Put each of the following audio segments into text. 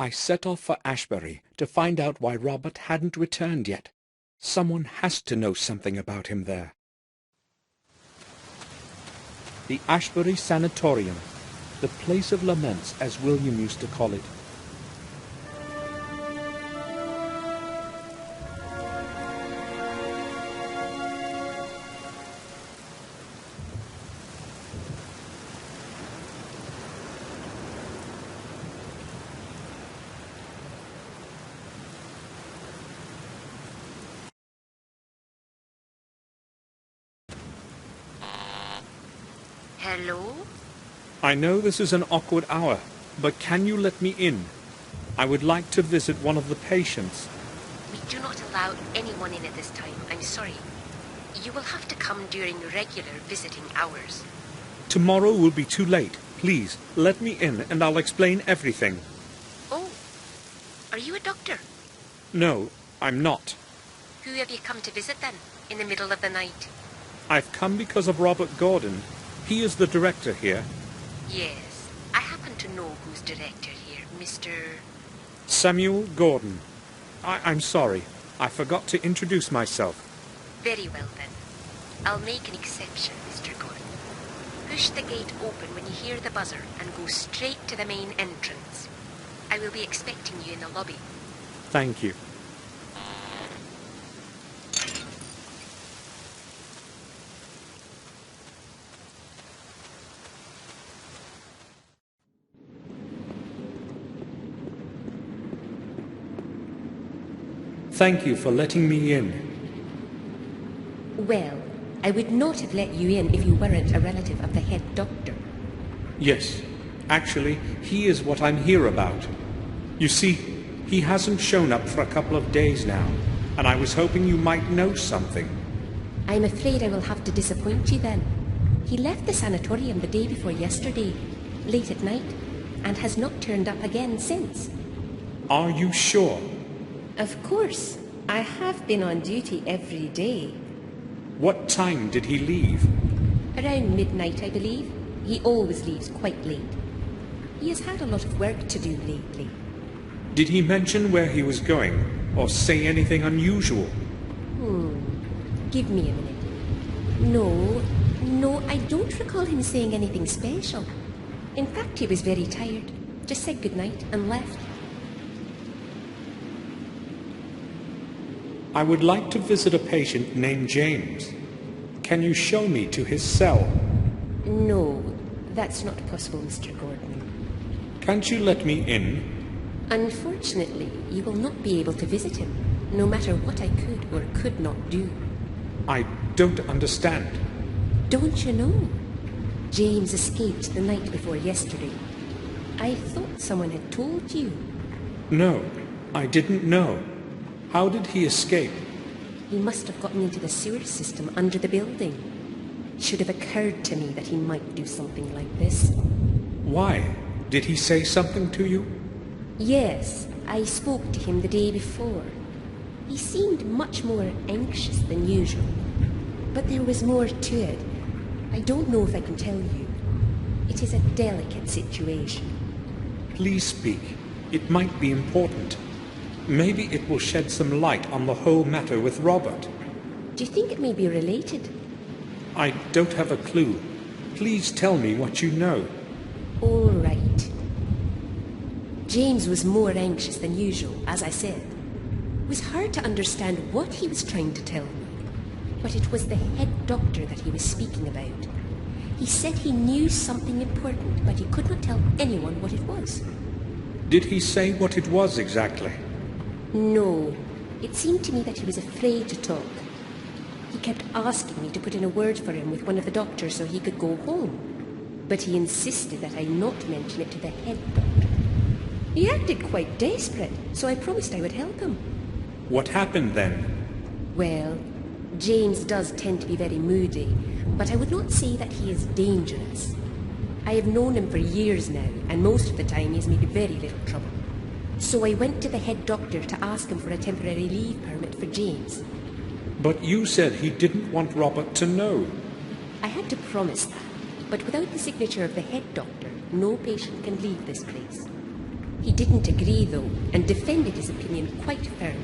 I set off for Ashbury to find out why Robert hadn't returned yet. Someone has to know something about him there. The Ashbury Sanatorium, the place of laments, as William used to call it. Hello? I know this is an awkward hour, but can you let me in? I would like to visit one of the patients. We do not allow anyone in at this time. I'm sorry. You will have to come during regular visiting hours. Tomorrow will be too late. Please, let me in and I'll explain everything. Oh, are you a doctor? No, I'm not. Who have you come to visit then, in the middle of the night? I've come because of Robert Gordon. He is the director here. Yes, I happen to know who's director here, Mr. Samuel Gordon. I'm sorry. I forgot to introduce myself. Very well then. I'll make an exception, Mr. Gordon. Push the gate open when you hear the buzzer and go straight to the main entrance. I will be expecting you in the lobby. Thank you. Thank you for letting me in. Well, I would not have let you in if you weren't a relative of the head doctor. Yes, actually, he is what I'm here about. You see, he hasn't shown up for a couple of days now, and I was hoping you might know something. I'm afraid I will have to disappoint you then. He left the sanatorium the day before yesterday, late at night, and has not turned up again since. Are you sure? Of course. I have been on duty every day. What time did he leave? Around midnight, I believe. He always leaves quite late. He has had a lot of work to do lately. Did he mention where he was going, or say anything unusual? Give me a minute. No, I don't recall him saying anything special. In fact, he was very tired. Just said goodnight and left. I would like to visit a patient named James. Can you show me to his cell? No, that's not possible, Mr. Gordon. Can't you let me in? Unfortunately, you will not be able to visit him, no matter what I could or could not do. I don't understand. Don't you know? James escaped the night before yesterday. I thought someone had told you. No, I didn't know. How did he escape? He must have gotten into the sewer system under the building. It should have occurred to me that he might do something like this. Why? Did he say something to you? Yes, I spoke to him the day before. He seemed much more anxious than usual. But there was more to it. I don't know if I can tell you. It is a delicate situation. Please speak. It might be important. Maybe it will shed some light on the whole matter with Robert. Do you think it may be related? I don't have a clue. Please tell me what you know. All right. James was more anxious than usual, as I said. It was hard to understand what he was trying to tell me, but it was the head doctor that he was speaking about. He said he knew something important, but he could not tell anyone what it was. Did he say what it was exactly? No. It seemed to me that he was afraid to talk. He kept asking me to put in a word for him with one of the doctors so he could go home. But he insisted that I not mention it to the head doctor. He acted quite desperate, so I promised I would help him. What happened then? Well, James does tend to be very moody, but I would not say that he is dangerous. I have known him for years now, and most of the time he's made very little trouble. So I went to the head doctor to ask him for a temporary leave permit for James. But you said he didn't want Robert to know. I had to promise that, but without the signature of the head doctor, no patient can leave this place. He didn't agree, though, and defended his opinion quite firmly.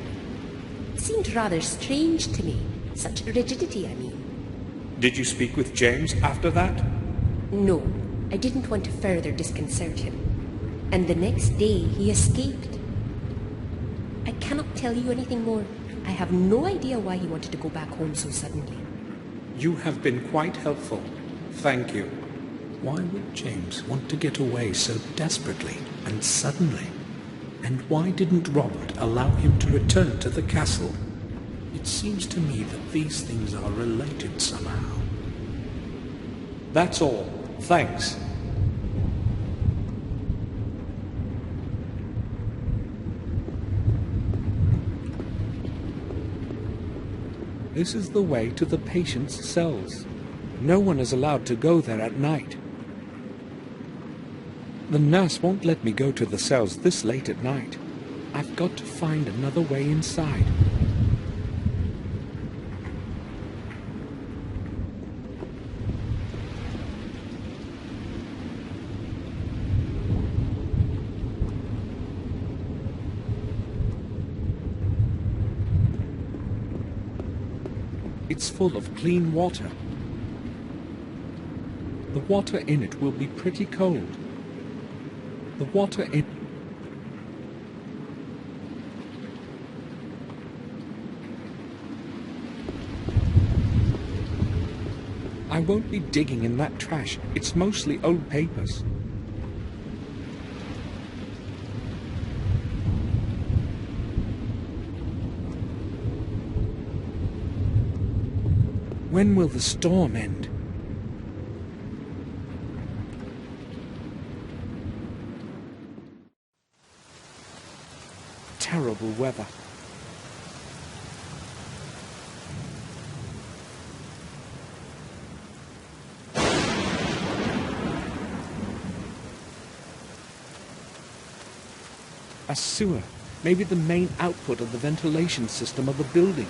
It seemed rather strange to me. Such rigidity, I mean. Did you speak with James after that? No, I didn't want to further disconcert him. And the next day he escaped. I cannot tell you anything more. I have no idea why he wanted to go back home so suddenly. You have been quite helpful. Thank you. Why would James want to get away so desperately and suddenly? And why didn't Robert allow him to return to the castle? It seems to me that these things are related somehow. That's all. Thanks. This is the way to the patient's cells. No one is allowed to go there at night. The nurse won't let me go to the cells this late at night. I've got to find another way inside. It's full of clean water. The water in it will be pretty cold. The water in... I won't be digging in that trash. It's mostly old papers. When will the storm end? Terrible weather. A sewer, maybe the main output of the ventilation system of the building.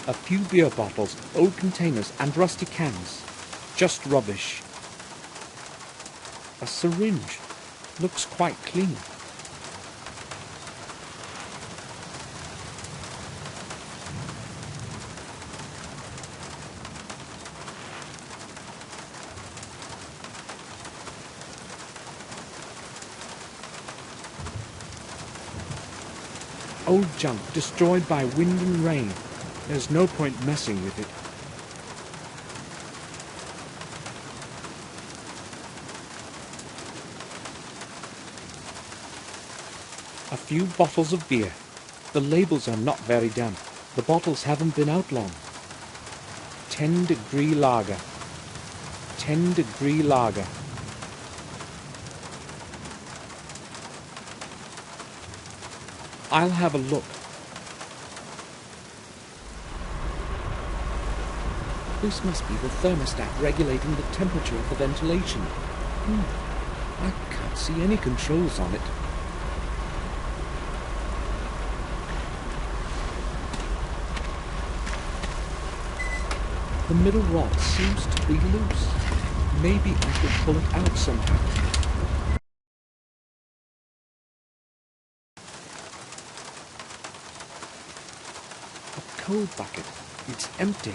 A few beer bottles, old containers and rusty cans. Just rubbish. A syringe. Looks quite clean. Old junk destroyed by wind and rain. There's no point messing with it. A few bottles of beer. The labels are not very damp. The bottles haven't been out long. 10-degree lager. 10-degree lager. I'll have a look. This must be the thermostat regulating the temperature of the ventilation. I can't see any controls on it. The middle rod seems to be loose. Maybe I could pull it out somehow. A coal bucket. It's empty.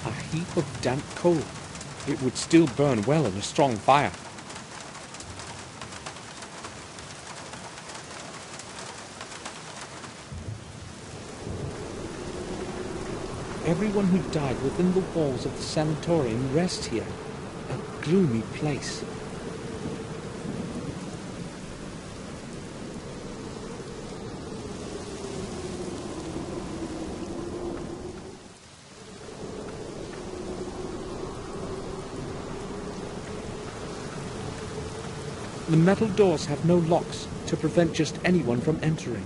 A heap of damp coal. It would still burn well in a strong fire. Everyone who died within the walls of the sanatorium rests here. A gloomy place. The metal doors have no locks to prevent just anyone from entering.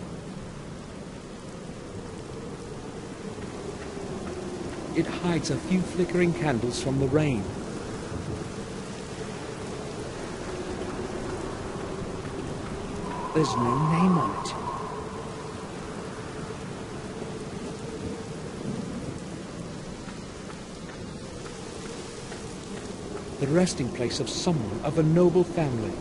It hides a few flickering candles from the rain. There's no name on it. The resting place of someone of a noble family.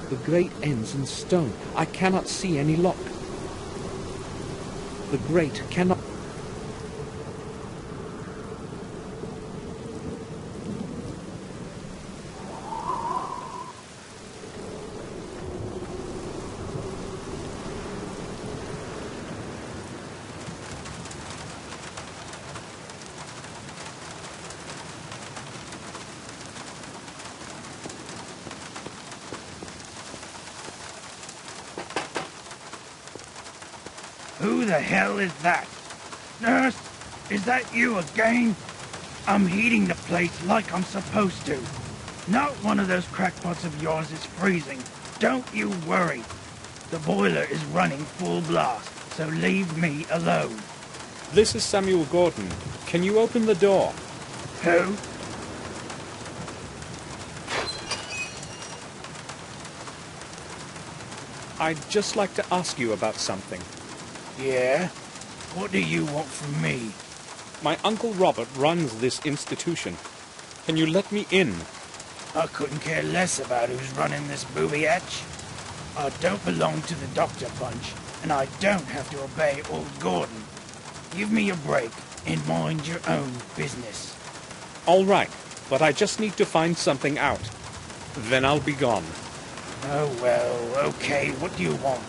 The grate ends in stone. I cannot see any lock. The grate cannot... Who the hell is that? Nurse, is that you again? I'm heating the place like I'm supposed to. Not one of those crackpots of yours is freezing. Don't you worry. The boiler is running full blast, so leave me alone. This is Samuel Gordon. Can you open the door? Who? I'd just like to ask you about something. Yeah? What do you want from me? My Uncle Robert runs this institution. Can you let me in? I couldn't care less about who's running this booby hatch. I don't belong to the doctor bunch, and I don't have to obey old Gordon. Give me a break and mind your own business. All right, but I just need to find something out. Then I'll be gone. Oh well, okay, what do you want?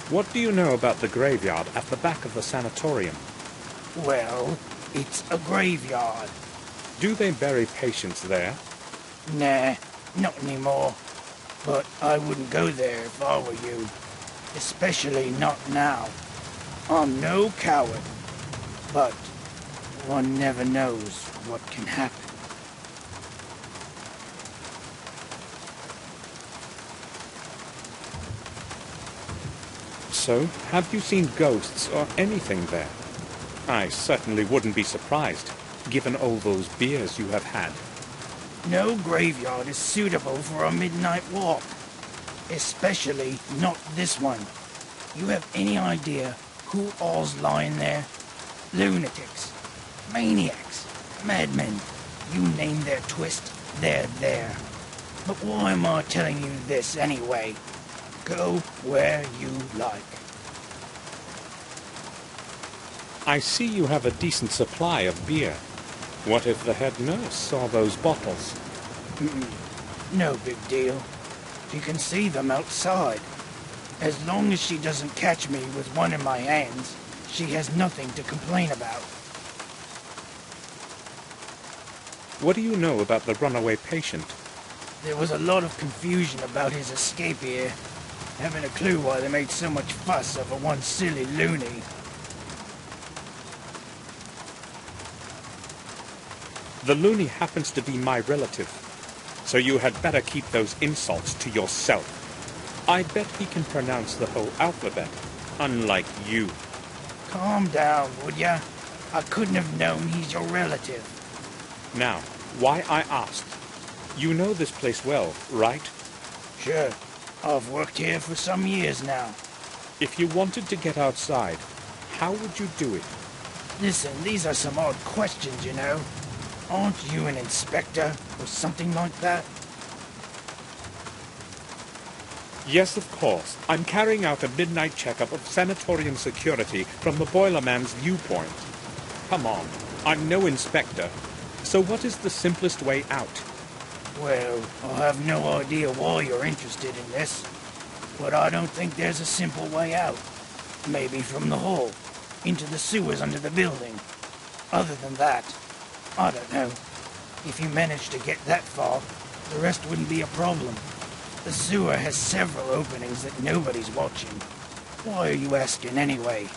What do you know about the graveyard at the back of the sanatorium? Well, it's a graveyard. Do they bury patients there? Nah, not anymore. But I wouldn't go there if I were you. Especially not now. I'm no coward. But one never knows what can happen. So, have you seen ghosts or anything there? I certainly wouldn't be surprised, given all those beers you have had. No graveyard is suitable for a midnight walk. Especially not this one. You have any idea who all's lying there? Lunatics, maniacs, madmen. You name their twist, they're there. But why am I telling you this anyway? Go where you like. I see you have a decent supply of beer. What if the head nurse saw those bottles? No big deal. You can see them outside. As long as she doesn't catch me with one in my hands, she has nothing to complain about. What do you know about the runaway patient? There was a lot of confusion about his escape here. Haven't a clue why they made so much fuss over one silly loony. The loony happens to be my relative, so you had better keep those insults to yourself. I bet he can pronounce the whole alphabet, unlike you. Calm down, would ya? I couldn't have known he's your relative. Now, why I asked. You know this place well, right? Sure. I've worked here for some years now. If you wanted to get outside, how would you do it? Listen, these are some odd questions, you know. Aren't you an inspector or something like that? Yes, of course. I'm carrying out a midnight checkup of sanatorium security from the boilerman's viewpoint. Come on, I'm no inspector. So what is the simplest way out? Well, I have no idea why you're interested in this, but I don't think there's a simple way out. Maybe from the hall, into the sewers under the building. Other than that, I don't know. If you managed to get that far, the rest wouldn't be a problem. The sewer has several openings that nobody's watching. Why are you asking anyway?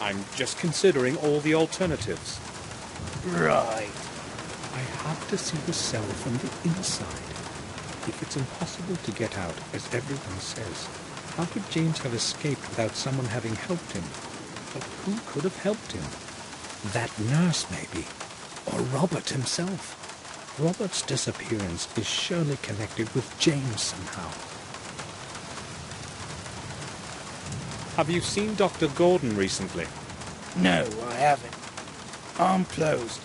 I'm just considering all the alternatives. Right. I have to see the cell from the inside. If it's impossible to get out, as everyone says, how could James have escaped without someone having helped him? But who could have helped him? That nurse, maybe. Or Robert himself. Robert's disappearance is surely connected with James somehow. Have you seen Dr. Gordon recently? No, I haven't. I'm closed.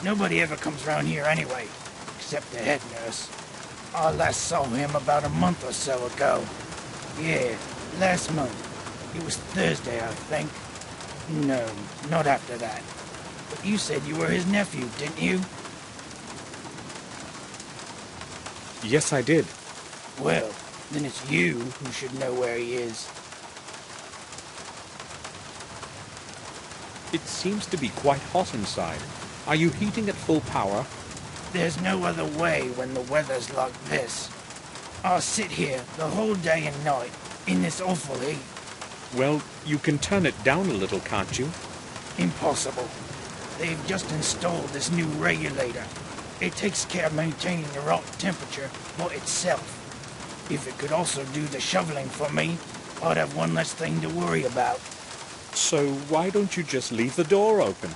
Nobody ever comes round here anyway, except the head nurse. I last saw him about a month or so ago. Yeah, last month. It was Thursday, I think. No, not after that. But you said you were his nephew, didn't you? Yes, I did. Well, then it's you who should know where he is. It seems to be quite hot inside. Are you heating at full power? There's no other way when the weather's like this. I'll sit here the whole day and night in this awful heat. Well, you can turn it down a little, can't you? Impossible. They've just installed this new regulator. It takes care of maintaining the right temperature by itself. If it could also do the shoveling for me, I'd have one less thing to worry about. So why don't you just leave the door open?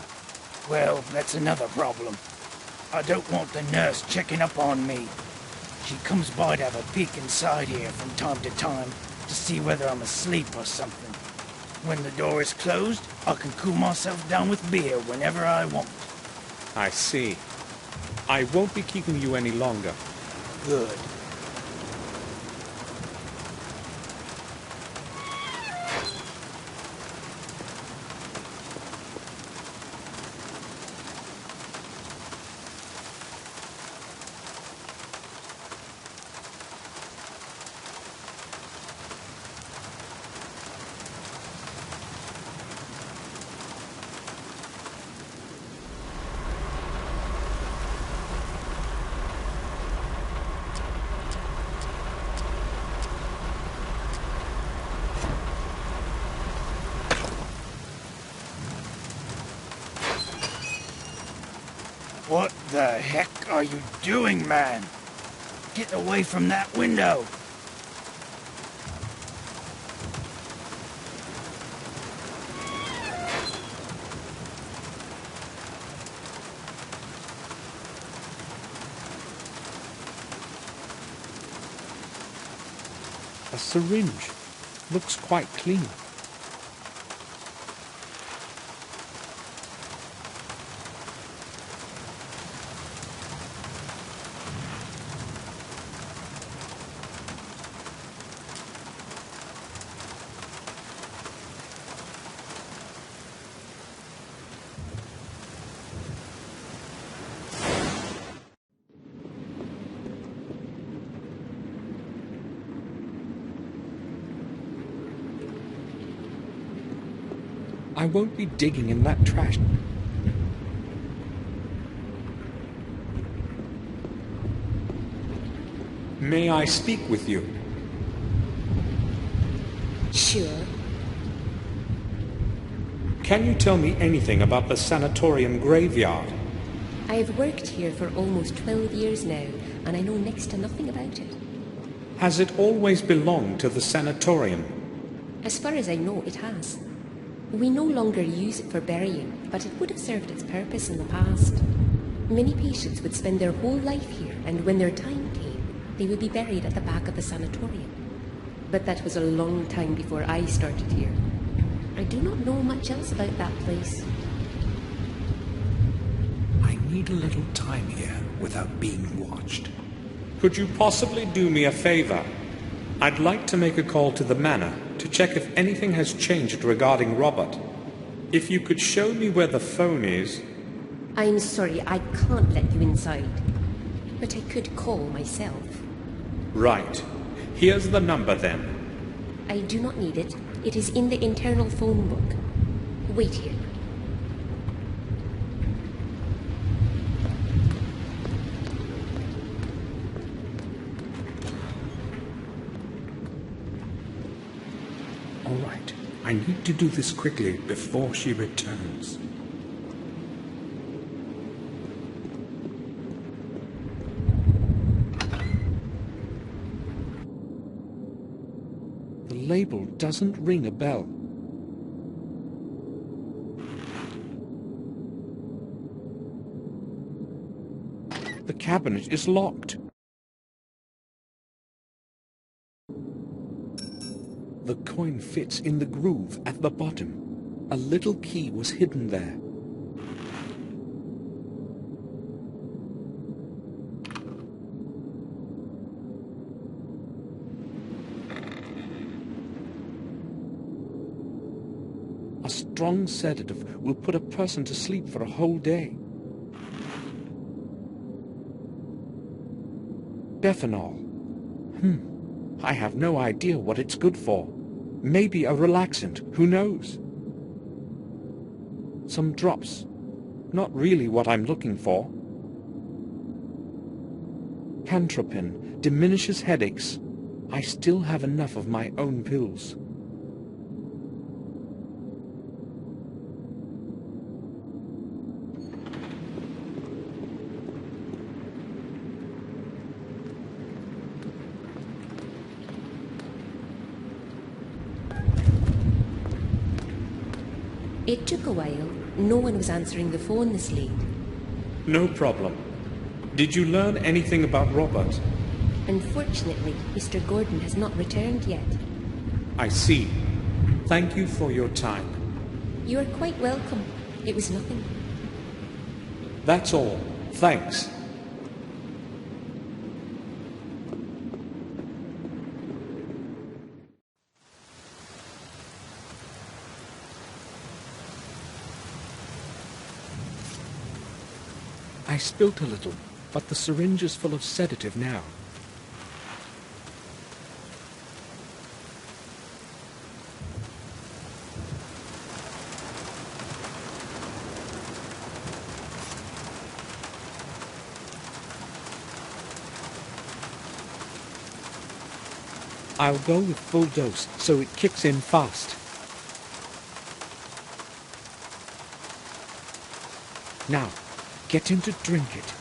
Well, that's another problem. I don't want the nurse checking up on me. She comes by to have a peek inside here from time to time to see whether I'm asleep or something. When the door is closed, I can cool myself down with beer whenever I want. I see. I won't be keeping you any longer. Good. What the heck are you doing, man? Get away from that window! A syringe. Looks quite clean. I won't be digging in that trash. May I speak with you? Sure. Can you tell me anything about the Sanatorium graveyard? I have worked here for almost 12 years now, and I know next to nothing about it. Has it always belonged to the Sanatorium? As far as I know, it has. We no longer use it for burying, but it would have served its purpose in the past. Many patients would spend their whole life here, and when their time came, they would be buried at the back of the sanatorium. But that was a long time before I started here. I do not know much else about that place. I need a little time here without being watched. Could you possibly do me a favor? I'd like to make a call to the manor to check if anything has changed regarding Robert. If you could show me where the phone is... I'm sorry, I can't let you inside. But I could call myself. Right. Here's the number then. I do not need it. It is in the internal phone book. Wait here. All right, I need to do this quickly before she returns. The label doesn't ring a bell. The cabinet is locked. The coin fits in the groove at the bottom. A little key was hidden there. A strong sedative will put a person to sleep for a whole day. Ethanol. I have no idea what it's good for. Maybe a relaxant, who knows? Some drops. Not really what I'm looking for. Cantropin diminishes headaches. I still have enough of my own pills. It took a while. No one was answering the phone this late. No problem. Did you learn anything about Robert? Unfortunately, Mr. Gordon has not returned yet. I see. Thank you for your time. You are quite welcome. It was nothing. That's all. Thanks. I spilt a little, but the syringe is full of sedative now. I'll go with full dose, so it kicks in fast. Now, get him to drink it.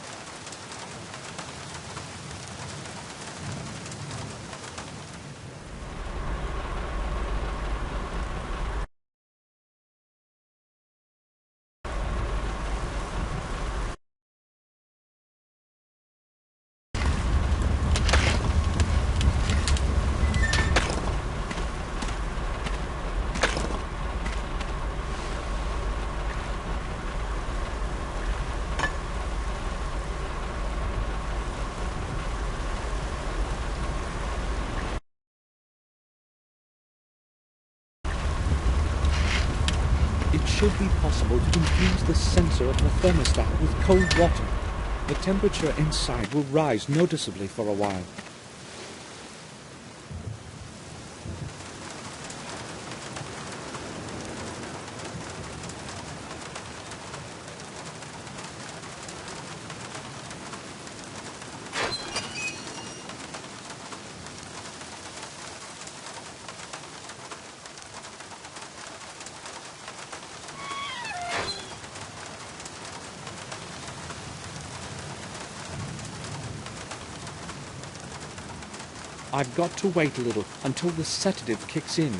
It should be possible to infuse the sensor of the thermostat with cold water. The temperature inside will rise noticeably for a while. I've got to wait a little until the sedative kicks in.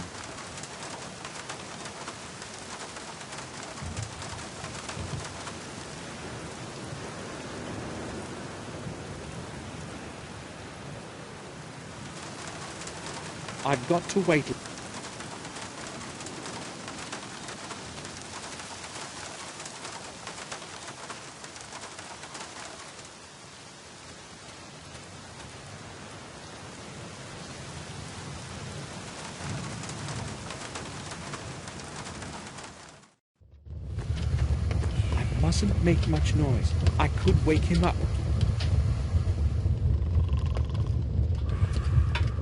I've got to wait. I mustn't make much noise. I could wake him up.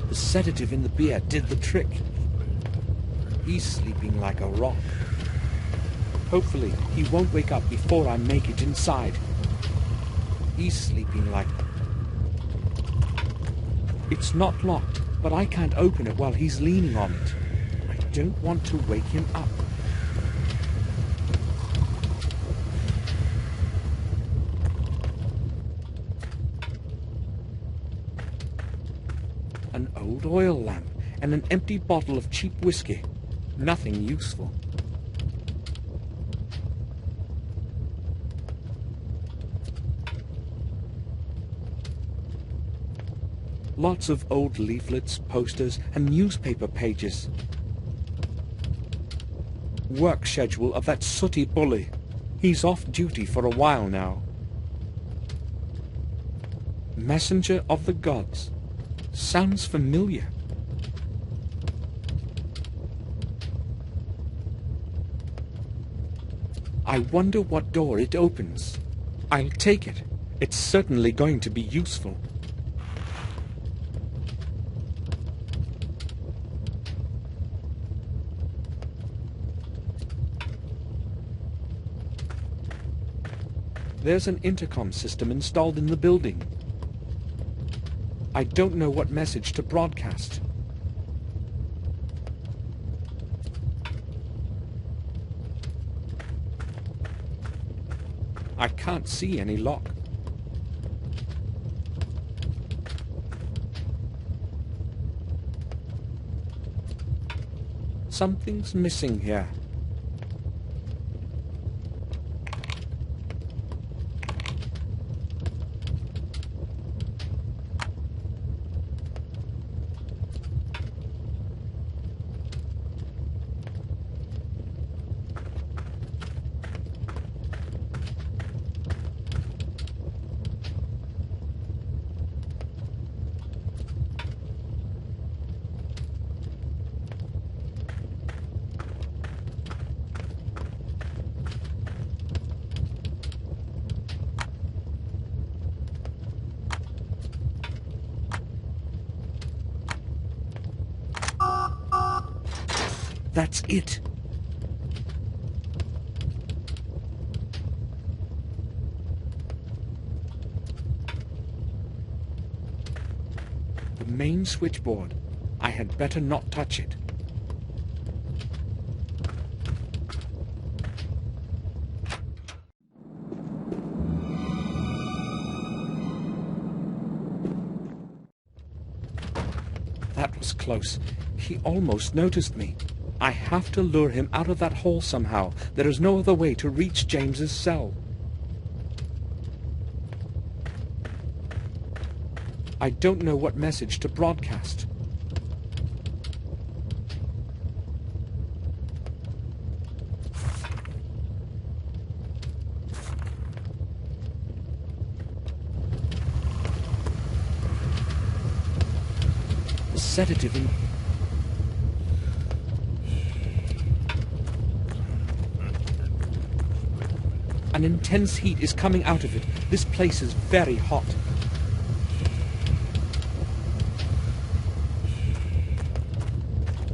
The sedative in the beer did the trick. He's sleeping like a rock. Hopefully, he won't wake up before I make it inside. He's sleeping like... It's not locked, but I can't open it while he's leaning on it. I don't want to wake him up. An old oil lamp and an empty bottle of cheap whiskey. Nothing useful. Lots of old leaflets, posters, and newspaper pages. Work schedule of that sooty bully. He's off duty for a while now. Messenger of the Gods. Sounds familiar. I wonder what door it opens. I'll take it. It's certainly going to be useful. There's an intercom system installed in the building. I don't know what message to broadcast. I can't see any lock. Something's missing here. That's it. The main switchboard. I had better not touch it. That was close. He almost noticed me. I have to lure him out of that hole somehow. There is no other way to reach James's cell. I don't know what message to broadcast. The sedative in... An intense heat is coming out of it. This place is very hot.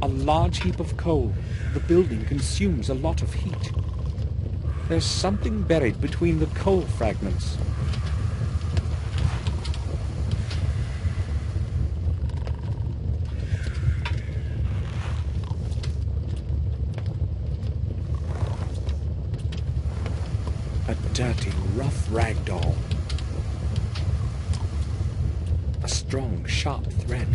A large heap of coal. The building consumes a lot of heat. There's something buried between the coal fragments. A dirty, rough rag doll. A strong, sharp thread.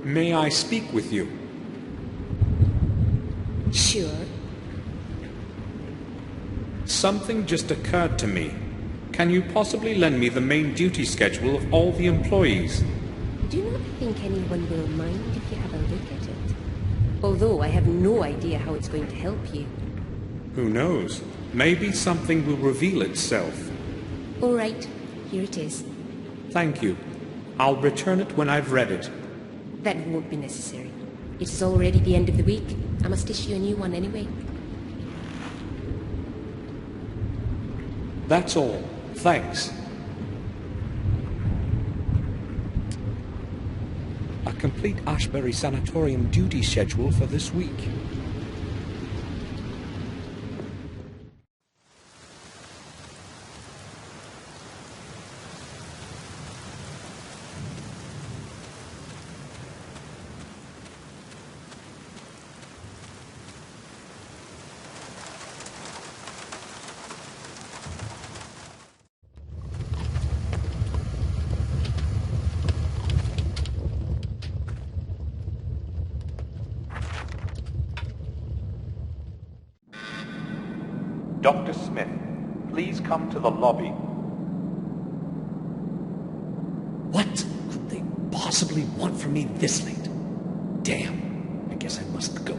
May I speak with you? Sure. Something just occurred to me. Can you possibly lend me the main duty schedule of all the employees? Do not think anyone will mind if you have a look at it. Although I have no idea how it's going to help you. Who knows? Maybe something will reveal itself. All right, here it is. Thank you. I'll return it when I've read it. That won't be necessary. It is already the end of the week. I must issue a new one anyway. That's all. Thanks. A complete Ashbury Sanatorium duty schedule for this week. Dr. Smith, please come to the lobby. What could they possibly want from me this late? Damn, I guess I must go.